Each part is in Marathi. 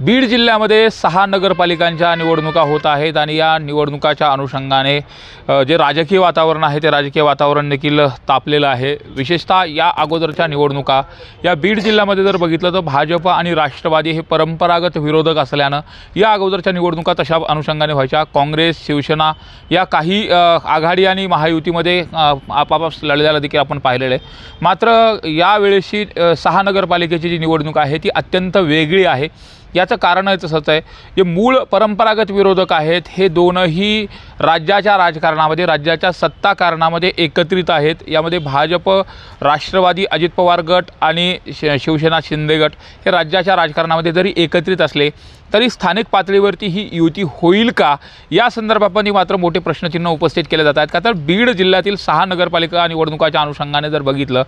बीड जिल्ह्यामध्ये 6 नगरपालिकांच्या निवडणुका होत आहेत आणि या निवडणुकाच्या अनुषंगाने जे राजकीय वातावरण आहे ते राजकीय वातावरण देखील तापलेलं आहे। विशेषतः या अगोदरच्या निवडणुका या बीड जिल्ह्यामध्ये जर बघितलं तर भाजप आणि राष्ट्रवादी हे परंपरागत विरोधक असल्यानं या अगोदरच्या निवडणुका तशा अनुषंगाने व्हायच्या। काँग्रेस, शिवसेना या काही आघाडी आणि महायुतीमध्ये आपापसात लढल्याला देखील आपण पाहिलेलं आहे। मात्र यावेळेची 6 नगरपालिकेची जी निवडणूक आहे ती अत्यंत वेगळी आहे। याचं कारण तसंच आहे, जे मूळ परंपरागत विरोधक आहेत हे दोनही राज्याच्या राजकारणामध्ये, राज्याच्या सत्ता कारणामध्ये एकत्रित आहेत। यामध्ये भाजप, राष्ट्रवादी, अजित पवार गट आणि शिवसेना शिंदे गट हे राज्याच्या राजकारणामध्ये जरी एकत्रित असले तरी स्थानिक पातळीवरती ही युती होईल का या संदर्भामध्ये मात्र मोठे प्रश्नचिन्ह उपस्थित केले जात आहेत। का तर बीड जिल्ह्यातील 6 नगरपालिका निवडणुकाच्या अनुषंगाने जर बघितलं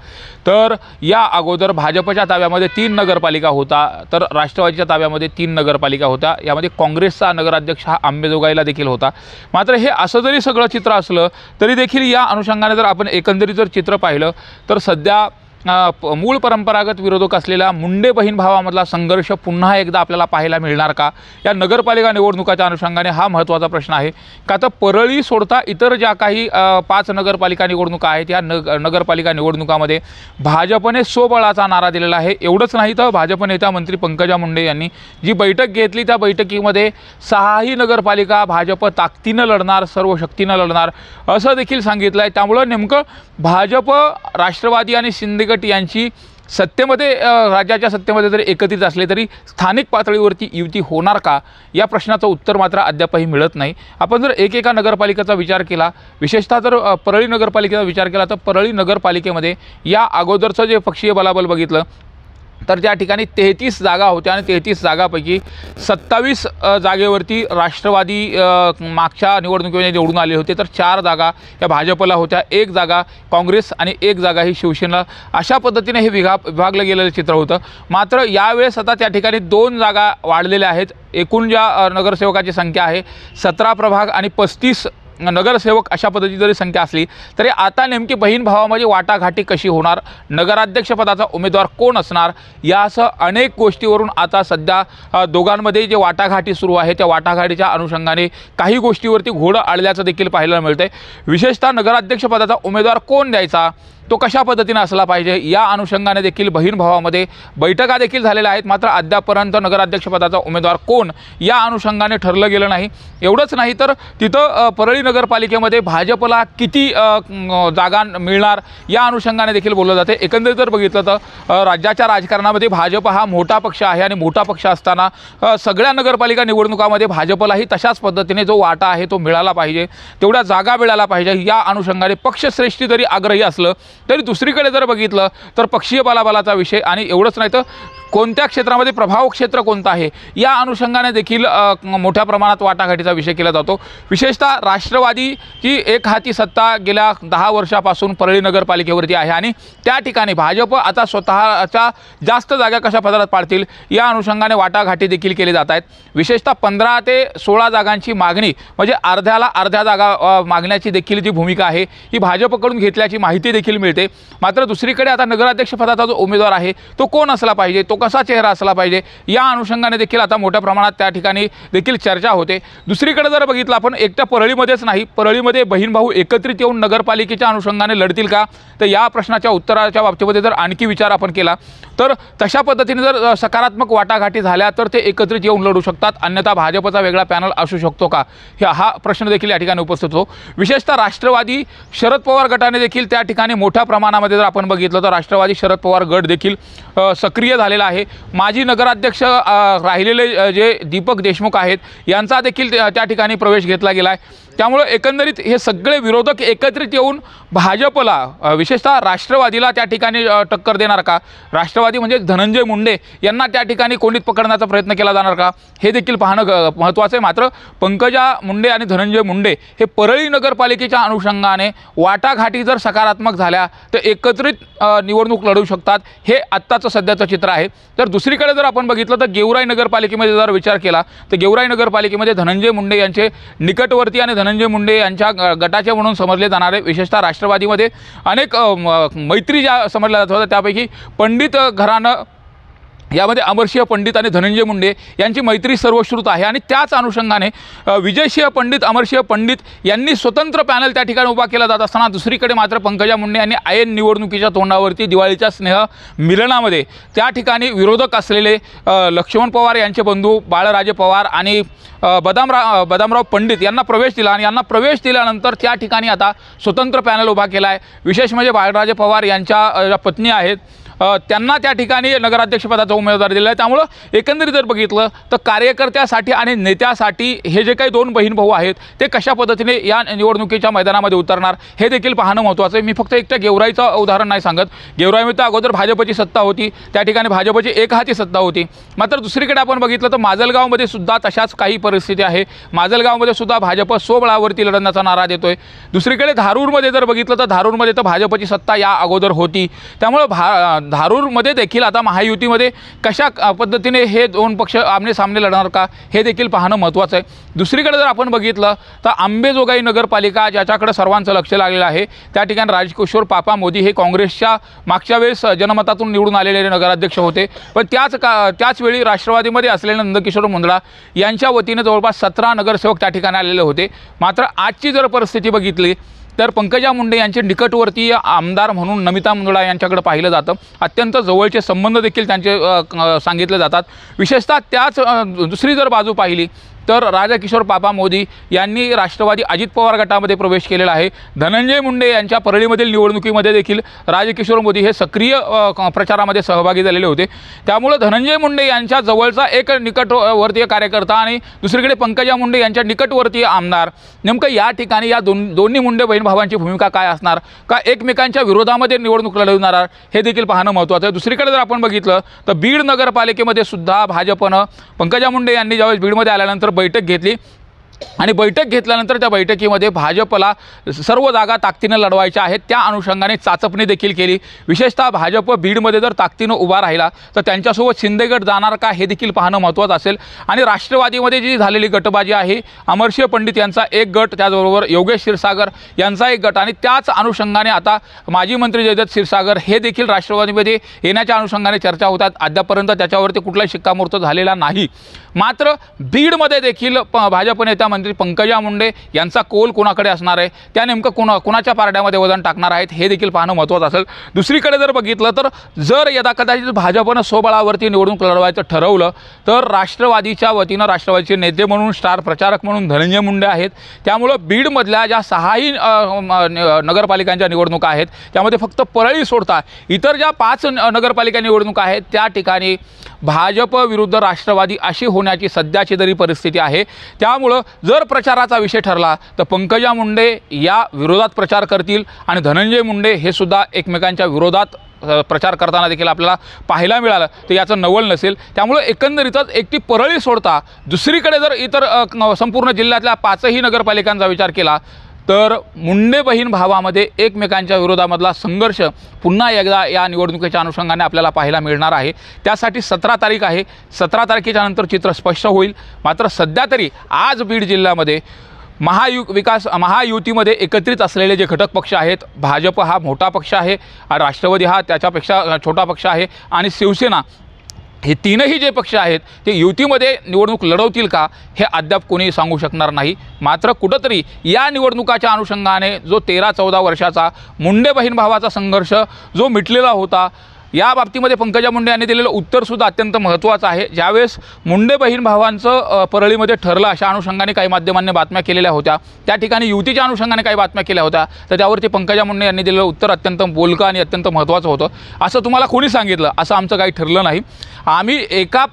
तर या अगोदर भाजपच्या ताब्यामध्ये 3 नगरपालिका होता, तर राष्ट्रवादीच्या ताब्यामध्ये 3 नगरपालिका होत्या। यामध्ये काँग्रेसचा नगराध्यक्ष हा अंबेजोगाईला देखील होता। मात्र हे असं जरी सगळं चित्र असलं तरी देखील या अनुषंगाने जर आपण एकंदरीत जर चित्र पाहिलं तर सध्या मूळ परंपरागत विरोधक असलेला मुंडे बहीण भावामधला संघर्ष पुन्हा एकदा आपल्याला पाहायला मिळणार का या नगरपालिका निवडणुकाच्या अनुषंगाने हा महत्त्वाचा प्रश्न आहे। का तर परळी सोडता इतर ज्या काही 5 नगरपालिका निवडणुका आहेत या नगरपालिका निवडणुकामध्ये भाजपने स्वबळाचा नारा दिलेला आहे। एवढंच नाही तर भाजप नेत्या मंत्री पंकजा मुंडे यांनी जी बैठक घेतली त्या बैठकीमध्ये 6ही नगरपालिका भाजप ताकदीनं लढणार, सर्व शक्तीनं लढणार असं देखील सांगितलं आहे। त्यामुळे नेमकं भाजप, राष्ट्रवादी आणि शिंदे गट यांची सत्तेमध्ये, राज्याच्या सत्तेमध्ये जरी एकत्रित असले तरी स्थानिक पातळीवरती युती होणार का या प्रश्नाचं उत्तर मात्र अद्यापही मिळत नाही। आपण जर एकेका नगरपालिकेचा विचार केला, विशेषतः जर परळी नगरपालिकेचा विचार केला तर परळी नगरपालिकेमध्ये या अगोदरचं जे पक्षीय बलाबल बघितलं तर त्या ठिकाणी 33 जागा होत्या आणि 33 जागापैकी 27 जागेवरती राष्ट्रवादी मागच्या निवडणुकीमध्ये निवडून आले होते, तर 4 जागा या भाजपला होत्या, 1 जागा काँग्रेस आणि 1 जागा ही शिवसेना। अशा पद्धतीने हे विभागलं गेलेलं चित्र होतं। मात्र यावेळेस आता त्या ठिकाणी 2 जागा वाढलेल्या आहेत। एकूण ज्या नगरसेवकाची संख्या आहे 17 प्रभाग आणि 35 नगरसेवक अशा पद्धतीची जरी संख्या असली तरी आता नेमकी बहीण भावामध्ये वाटाघाटी कशी होणार, नगराध्यक्षपदाचा उमेदवार कोण असणार यासह अनेक गोष्टीवरून आता सध्या दोघांमध्ये जे वाटाघाटी सुरू आहे त्या वाटाघाटीच्या अनुषंगाने काही गोष्टीवरती घोडं आळल्याचं देखील पाहायला मिळतंय। विशेषतः नगराध्यक्षपदाचा उमेदवार कोण द्यायचा, तो कशा पद्धतीने असला पाहिजे या अनुषंगाने देखील बहीण भावामध्ये बैठका देखील झालेल्या आहेत। मात्र अद्यापर्यंत नगराध्यक्षपदाचा उमेदवार कोण या अनुषंगाने ठरलं गेलं नाही। एवढंच नाही तर तिथं परळी नगरपालिकेमध्ये भाजपला किती जागा मिळणार या अनुषंगाने देखील बोललं जाते। एकंदरीत जर बघितलं तर राज्याच्या राजकारणामध्ये भाजप हा मोठा पक्ष आहे आणि मोठा पक्ष असताना सगळ्या नगरपालिका निवडणुकामध्ये भाजपलाही तशाच पद्धतीने जो वाटा आहे तो मिळाला पाहिजे, तेवढ्या जागा मिळायला पाहिजे या अनुषंगाने पक्षश्रेष्ठी जरी आग्रही असलं तरी दुसरीकडे जर बघितलं तर पक्षीय बलाबलाचा विषय आणि एवढंच नाही तर कोणत्या क्षेत्रामध्ये प्रभाव क्षेत्र कोणतं आहे या अनुषंगाने देखील मोठ्या प्रमाणात वाटाघाटीचा विषय केला जातो। विशेषतः राष्ट्रवादी ही एक हाती सत्ता गेल्या 10 वर्षापासून परळी नगरपालिकेवरती आहे आणि त्या ठिकाणी भाजप आता स्वतःच्या जास्त जागा कशा पदरात पाडतील या अनुषंगाने वाटाघाटी देखील केली जात आहेत। विशेषतः 15 ते 16 जागांची मागणी म्हणजे अर्ध्याला अर्ध्या जागा मागण्याची देखील जी भूमिका आहे ही भाजपकडून घेतल्याची माहिती देखील मिळते। मात्र दुसरीकडे आता नगराध्यक्षपदाचा जो उमेदवार आहे तो कोण असला पाहिजे, तो कसा चेहरा असला पाहिजे या अनुषंगाने देखील आता मोठ्या प्रमाणात त्या ठिकाणी देखील चर्चा होते। दुसरीकडे जर बघितलं आपण एकट्या परळीमध्येच नाही, परळीमध्ये बहीण भाऊ एकत्रित येऊन नगरपालिकेच्या अनुषंगाने लढतील का तर या प्रश्नाच्या उत्तराच्या बाबतीमध्ये जर आणखी विचार आपण केला तर तशा पद्धतीने जर सकारात्मक वाटाघाटी झाल्या तर ते एकत्रित येऊन लढू शकतात, अन्यथा भाजपचा वेगळा पॅनल असू शकतो का हा प्रश्न देखील या ठिकाणी उपस्थित होतो। विशेषतः राष्ट्रवादी शरद पवार गटाने देखील त्या ठिकाणी मोठ्या प्रमाणामध्ये जर आपण बघितलं तर राष्ट्रवादी शरद पवार गट देखील सक्रिय झालेला आहे। माजी नगराध्यक्ष राहिलेले जे दीपक देशमुख आहेत यांचा देखील त्या ठिकाणी प्रवेश घेतला गेला आहे। त्यामुळे एकंदरीत हे सगळे विरोधक एकत्रित येऊन भाजपला, विशेषतः राष्ट्रवादीला त्या ठिकाणी टक्कर देणार का, राष्ट्रवादी म्हणजे धनंजय मुंडे यांना त्या ठिकाणी कोंडीत पकडण्याचा प्रयत्न केला जाणार का हे देखील पाहणं महत्त्वाचं आहे। मात्र पंकजा मुंडे आणि धनंजय मुंडे हे परळी नगरपालिकेच्या अनुषंगाने वाटाघाटी जर सकारात्मक झाल्या तर एकत्रित निवडणूक लढू शकतात, हे आत्ताचं सध्याचं चित्र आहे। तर दुसरीकडे जर आपण बघितलं तर गेवराई नगरपालिकेमध्ये जर विचार केला तर गेवराई नगरपालिकेमध्ये धनंजय मुंडे यांचे निकटवर्ती आणि धनंजय मुंडे यांच्या गटाचे म्हणून समजले जाणारे, विशेषतः राष्ट्रवादीमध्ये अनेक मैत्री ज्या समजल्या जात होत्या त्यापैकी पंडित घराणं यामध्ये अमरसिंह पंडित आणि धनंजय मुंडे यांची मैत्री सर्वश्रुत आहे आणि त्याच अनुषंगाने विजयसिंह पंडित, अमरसिंह पंडित यांनी स्वतंत्र पॅनल त्या ठिकाणी उभा केला जात असताना दुसरीकडे मात्र पंकजा मुंडे यांनी ऐन निवडणुकीच्या तोंडावरती दिवाळीच्या स्नेह मिलनामध्ये त्या ठिकाणी विरोधक असलेले लक्ष्मण पवार यांचे बंधू बाळराजे पवार आणि बदामराव पंडित यांना प्रवेश दिला आणि यांना प्रवेश दिल्यानंतर त्या ठिकाणी आता स्वतंत्र पॅनल उभा केला आहे। विशेष म्हणजे बाळराजे पवार यांच्या ज्या पत्नी आहेत त्यांना त्या ठिकाणी नगराध्यक्षपदाचा उमेदवार दिला आहे। त्यामुळं एकंदरीत जर बघितलं तर कार्यकर्त्यासाठी आणि नेत्यासाठी हे जे काही दोन बहीण भाऊ आहेत ते कशा पद्धतीने या निवडणुकीच्या मैदानामध्ये उतरणार हे देखील पाहणं महत्त्वाचं आहे। मी फक्त एकट्या गेवराईचं उदाहरण नाही सांगत, गेवराईमध्ये अगोदर भाजपची सत्ता होती, त्या ठिकाणी भाजपची एकहाती सत्ता होती। मात्र दुसरीकडे आपण बघितलं तर माजलगावमध्ये सुद्धा तशाच काही परिस्थिती आहे। माजलगावमध्ये सुद्धा भाजप स्वबळावरती लढण्याचा नारा देतोय। दुसरीकडे धारूरमध्ये जर बघितलं तर धारूरमध्ये तर भाजपची सत्ता या अगोदर होती। त्यामुळे धारूरमध्ये देखील आता महायुतीमध्ये कशा पद्धतीने हे दोन पक्ष आमने सामने लढणार का हे देखील पाहणं महत्त्वाचं आहे। दुसरीकडे जर आपण बघितलं तर अंबेजोगाई नगरपालिका ज्याच्याकडे सर्वांचं लक्ष लागलेलं आहे त्या ठिकाणी राजकिशोर पापा मोदी हे काँग्रेसच्या मागच्या वेळेस जनमतातून निवडून आलेले नगराध्यक्ष होते, पण त्याच वेळी राष्ट्रवादीमध्ये असलेले नंदकिशोर मुंदडा यांच्या वतीने जवळपास 17 नगरसेवक त्या ठिकाणी आलेले होते। मात्र आजची जर परिस्थिती बघितली तर पंकजा मुंडे यांचे निकटवर्तीय आमदार म्हणून नमिता मुंदडा यांच्याकडे पाहिलं जातं। अत्यंत जवळचे संबंध देखील त्यांचे सांगितले जातात। विशेषतः त्याच दुसरी जर बाजू पाहिली तर राजकिशोर पापा मोदी यांनी राष्ट्रवादी अजित पवार गटामध्ये प्रवेश केलेला आहे। धनंजय मुंडे यांच्या परळीमधील निवडणुकीमध्ये देखील राजकिशोर मोदी हे सक्रिय प्रचारामध्ये सहभागी झालेले होते। त्यामुळे धनंजय मुंडे यांच्या जवळचा एक निकटवर्तीय कार्यकर्ता आणि दुसरीकडे पंकजा मुंडे यांच्या निकटवर्तीय आमदार, नेमकं या ठिकाणी या दोन्ही मुंडे बहीण भावांची भूमिका काय असणार, का एकमेकांच्या विरोधामध्ये निवडणूक लढवणार हे देखील पाहणं महत्त्वाचं आहे। दुसरीकडे जर आपण बघितलं तर बीड नगरपालिकेमध्ये सुद्धा भाजपनं पंकजा मुंडे यांनी ज्यावेळेस बीडमध्ये आल्यानंतर बैठक घेतली आणि बैठक घेतल्यानंतर त्या बैठकीमध्ये भाजपला सर्व जागा ताकदीने लढवायच्या आहेत त्या अनुषंगाने चाचपणी देखील केली। विशेषतः भाजप बीडमध्ये जर ताकदीने उभा राहिला तर त्यांच्यासोबत शिंदे गट जाणार का हे देखील पाहणं महत्त्वाचं असेल। आणि राष्ट्रवादीमध्ये जी झालेली गटबाजी आहे, अमरसिंह पंडित यांचा एक गट, त्याचबरोबर योगेश क्षीरसागर यांचा एक गट आणि त्याच अनुषंगाने आता माजी मंत्री जयदत्त क्षीरसागर हे देखील राष्ट्रवादीमध्ये येण्याच्या अनुषंगाने चर्चा होतात। अद्यापर्यंत त्याच्यावरती कुठलाही शिक्कामोर्तब झालेला नाही। मात्र बीडमध्ये देखील भाजप नेत्या मंत्री पंकजा मुंडे यांचा कोल कोणाकडे असणार आहे, त्या नेमकं कोणाच्या पारड्यामध्ये वजन टाकणार आहेत हे देखील पाहणं महत्त्वाचं असेल। दुसरीकडे जर बघितलं तर जर यदा कदाचित भाजपनं स्वबळावरती निवडणूक लढवायचं ठरवलं तर राष्ट्रवादीच्या वतीनं राष्ट्रवादीचे नेते म्हणून स्टार प्रचारक म्हणून धनंजय मुंडे आहेत। त्यामुळं बीडमधल्या ज्या 6ही नगरपालिकांच्या निवडणुका आहेत त्यामध्ये फक्त परळी सोडता इतर ज्या 5 नगरपालिका निवडणुका आहेत त्या ठिकाणी भाजप विरुद्ध राष्ट्रवादी अशी होण्याची सध्याची तरी परिस्थिती आहे। त्यामुळं जर प्रचाराचा विषय ठरला तर पंकजा मुंडे या विरोधात प्रचार करतील आणि धनंजय मुंडे हे सुद्धा एकमेकांच्या विरोधात प्रचार करताना देखील आपल्याला पाहायला मिळालं तर याचं नवल नसेल। त्यामुळे एकंदरीतच एकटी परळी सोडता दुसरीकडे जर इतर संपूर्ण जिल्ह्यातल्या 5ही नगरपालिकांचा विचार केला तर मुंडे बहीण भावामध्ये एकमेकांच्या विरोधामधला संघर्ष पुन्हा एकदा या निवडणुकीच्या अनुषंगाने आपल्याला पाहायला मिळणार आहे। त्यासाठी 17 तारीख आहे, 17 तारखेच्या नंतर चित्र स्पष्ट होईल। मात्र सध्या तरी आज बीड जिल्ह्यामध्ये महायुतीमध्ये एकत्रित असलेले जे घटक पक्ष आहेत, भाजप हा मोठा पक्ष आहे, राष्ट्रवादी हा त्याच्यापेक्षा छोटा पक्ष आहे आणि शिवसेना, हे तीनही जे पक्ष आहेत ते युतीमध्ये निवडणूक लढवतील का हे अद्याप कोणी सांगू शकणार नाही। मात्र कुठंतरी या निवडणुकाच्या अनुषंगाने जो 13-14 वर्षाचा मुंडे बहीण भावाचा संघर्ष जो मिटलेला होता, या बाबतीमध्ये पंकजा मुंडे यांनी दिलेलं उत्तरसुद्धा अत्यंत महत्त्वाचं आहे। ज्यावेळेस मुंडे बहीण भावांचं परळीमध्ये ठरलं अशा अनुषंगाने काही माध्यमांनी बातम्या केलेल्या होत्या, त्या ठिकाणी युतीच्या अनुषंगाने काही बातम्या केल्या होत्या, तर त्यावरती पंकजा मुंडे यांनी दिलेलं उत्तर अत्यंत बोलकं आणि अत्यंत महत्त्वाचं होतं। असं तुम्हाला कोणी सांगितलं असं आमचं काही ठरलं नाही, आम्ही एका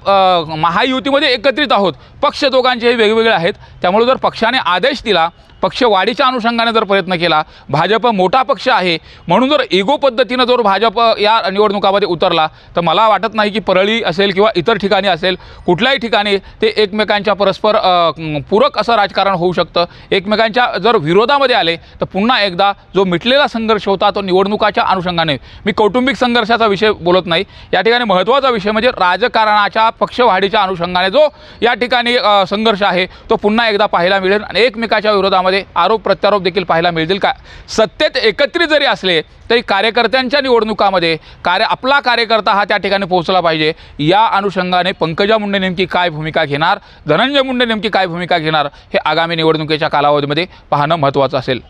महायुतीमध्ये एकत्रित आहोत, पक्ष दोघांचेही वेगवेगळे आहेत। त्यामुळे जर पक्षाने आदेश दिला, पक्षवाढीच्या अनुषंगाने जर प्रयत्न केला, भाजप मोठा पक्ष आहे म्हणून जर इगो पद्धतीनं जर भाजप या निवडणुकामध्ये उतरला तर मला वाटत नाही की परळी असेल किंवा इतर ठिकाणी असेल कुठल्याही ठिकाणी ते एकमेकांच्या परस्पर पूरक असं राजकारण होऊ शकतं। एकमेकांच्या जर विरोधामध्ये आले तर पुन्हा एकदा जो मिटलेला संघर्ष होता तो निवडणुकाच्या अनुषंगाने, मी कौटुंबिक संघर्षाचा विषय बोलत नाही, या ठिकाणी महत्त्वाचा विषय म्हणजे राजकारणाच्या पक्षवाढीच्या अनुषंगाने जो या ठिकाणी संघर्ष आहे तो पुन्हा एकदा पाहायला मिळेल आणि एकमेकाच्या विरोधामध्ये निवडणुकामध्ये आरोप प्रत्यारोप देखील पाहायला मिळतील का? सत्तेत एकत्रित जरी असले तरी कार्यकर्त्यांच्या निवडणुकामध्ये आपला कार्यकर्ता हा त्या ठिकाणी पोहोचला पाहिजे, या अनुषंगाने पंकजा मुंडे नेमकी काय भूमिका घेणार, धनंजय मुंडे नेमकी काय भूमिका घेणार, हे आगामी निवडणुकीच्या कालावधीमध्ये पाहणं महत्त्वाचं असेल.